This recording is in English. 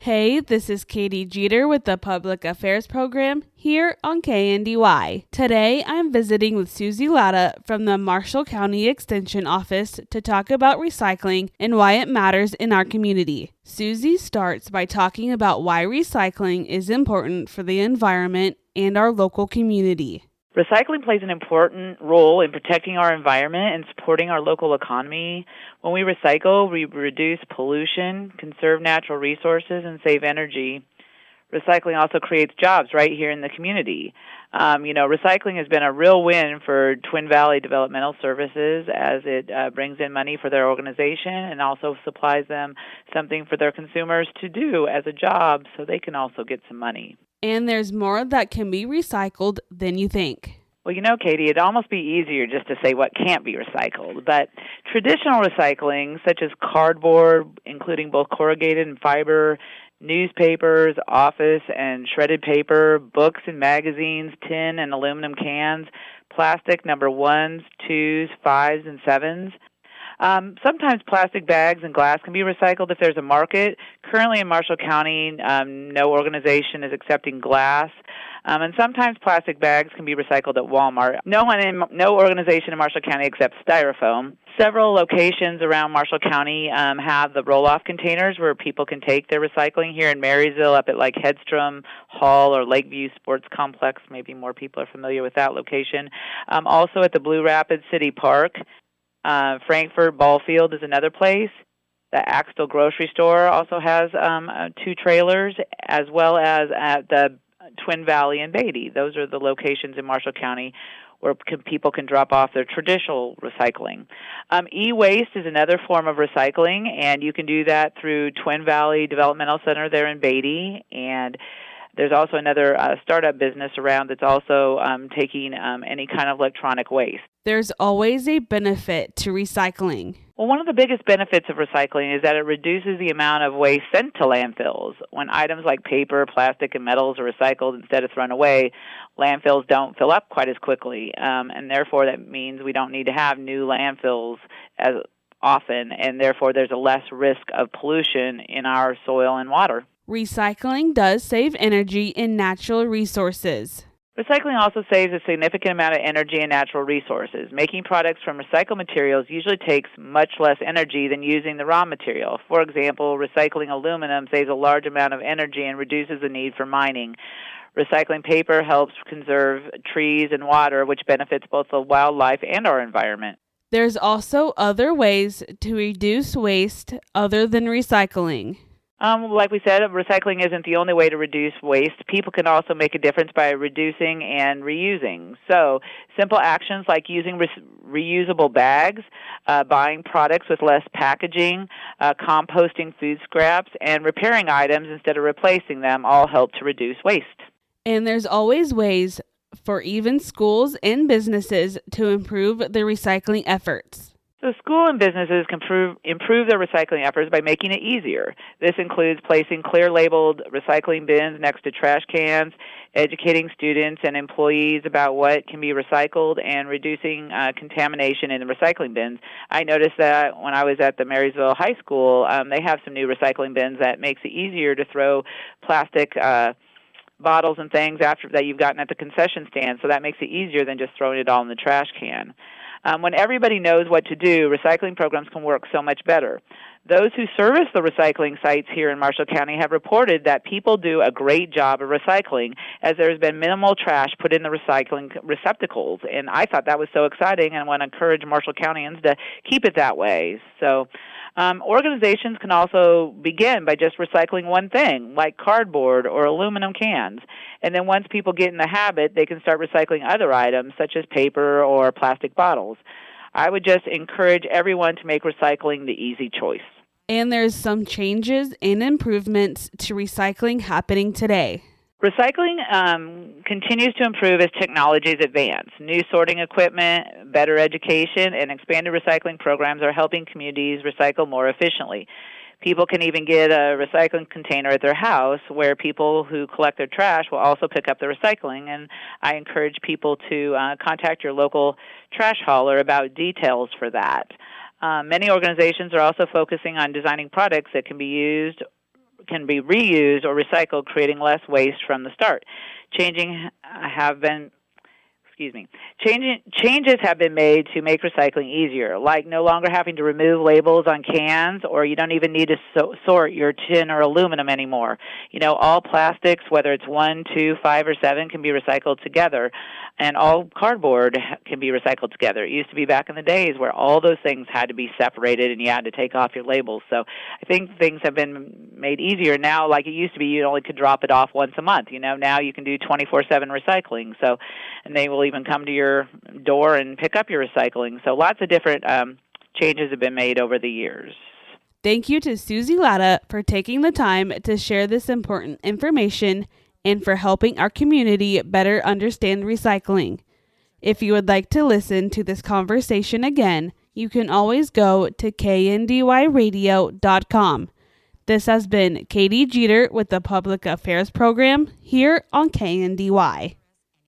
Hey, this is Katy Jeter with the Public Affairs Program here on KNDY. Today, I'm visiting with Susie Latta from the Marshall County Extension Office to talk about recycling and why it matters in our community. Susie starts by talking about why recycling is important for the environment and our local community. Recycling plays an important role in protecting our environment and supporting our local economy. When we recycle, we reduce pollution, conserve natural resources, and save energy. Recycling also creates jobs right here in the community. Recycling has been a real win for Twin Valley Developmental Services as it brings in money for their organization and also supplies them something for their consumers to do as a job so they can also get some money. And there's more that can be recycled than you think. Well, Katie, it'd almost be easier just to say what can't be recycled. But traditional recycling, such as cardboard, including both corrugated and fiber, newspapers, office and shredded paper, books and magazines, tin and aluminum cans, plastic number 1s, 2s, 5s, and 7s. Sometimes plastic bags and glass can be recycled if there's a market. Currently in Marshall County, no organization is accepting glass. And sometimes plastic bags can be recycled at Walmart. No organization in Marshall County accepts styrofoam. Several locations around Marshall County have the roll-off containers where people can take their recycling. Here in Marysville, up at like Hedstrom Hall or Lakeview Sports Complex, maybe more people are familiar with that location. Also at the Blue Rapids City Park. Frankfort Ball Field is another place. The Axtell Grocery Store also has 2 trailers, as well as at the Twin Valley and Beatty. Those are the locations in Marshall County where people can drop off their traditional recycling. E-waste is another form of recycling, and you can do that through Twin Valley Developmental Center there in Beatty, and there's also another startup business around that's also taking any kind of electronic waste. There's always a benefit to recycling. Well, one of the biggest benefits of recycling is that it reduces the amount of waste sent to landfills. When items like paper, plastic, and metals are recycled instead of thrown away, landfills don't fill up quite as quickly, and therefore that means we don't need to have new landfills as often, and therefore there's a less risk of pollution in our soil and water. Recycling does save energy and natural resources. Recycling also saves a significant amount of energy and natural resources. Making products from recycled materials usually takes much less energy than using the raw material. For example, recycling aluminum saves a large amount of energy and reduces the need for mining. Recycling paper helps conserve trees and water, which benefits both the wildlife and our environment. There's also other ways to reduce waste other than recycling. Like we said, recycling isn't the only way to reduce waste. People can also make a difference by reducing and reusing. So simple actions like using reusable bags, buying products with less packaging, composting food scraps, and repairing items instead of replacing them all help to reduce waste. And there's always ways for even schools and businesses to improve their recycling efforts. So school and businesses can improve their recycling efforts by making it easier. This includes placing clear labeled recycling bins next to trash cans, educating students and employees about what can be recycled, and reducing contamination in the recycling bins. I noticed that when I was at the Marysville High School, they have some new recycling bins that makes it easier to throw plastic bottles and things after that you've gotten at the concession stand, so that makes it easier than just throwing it all in the trash can. When everybody knows what to do, recycling programs can work so much better. Those who service the recycling sites here in Marshall County have reported that people do a great job of recycling, as there's been minimal trash put in the recycling receptacles. And I thought that was so exciting, and I want to encourage Marshall Countyans to keep it that way. So organizations can also begin by just recycling one thing, like cardboard or aluminum cans. And then once people get in the habit, they can start recycling other items, such as paper or plastic bottles. I would just encourage everyone to make recycling the easy choice. And there's some changes and improvements to recycling happening today. Recycling continues to improve as technologies advance. New sorting equipment, better education, and expanded recycling programs are helping communities recycle more efficiently. People can even get a recycling container at their house where people who collect their trash will also pick up the recycling. And I encourage people to contact your local trash hauler about details for that. Many organizations are also focusing on designing products that can be used can be reused or recycled, creating less waste from the start. Changes have been made to make recycling easier, like no longer having to remove labels on cans, or you don't even need to sort your tin or aluminum anymore. All plastics, whether it's 1, 2, 5, or 7, can be recycled together, and all cardboard can be recycled together. It used to be back in the days where all those things had to be separated and you had to take off your labels. So I think things have been made easier now. Like it used to be, you only could drop it off once a month. Now you can do 24/7 recycling. So, and they will even come to your door and pick up your recycling. So lots of different changes have been made over the years. Thank you to Susie Latta for taking the time to share this important information and for helping our community better understand recycling. If you would like to listen to this conversation again, you can always go to kndyradio.com. This has been Katy Jeter with the Public Affairs Program here on KNDY.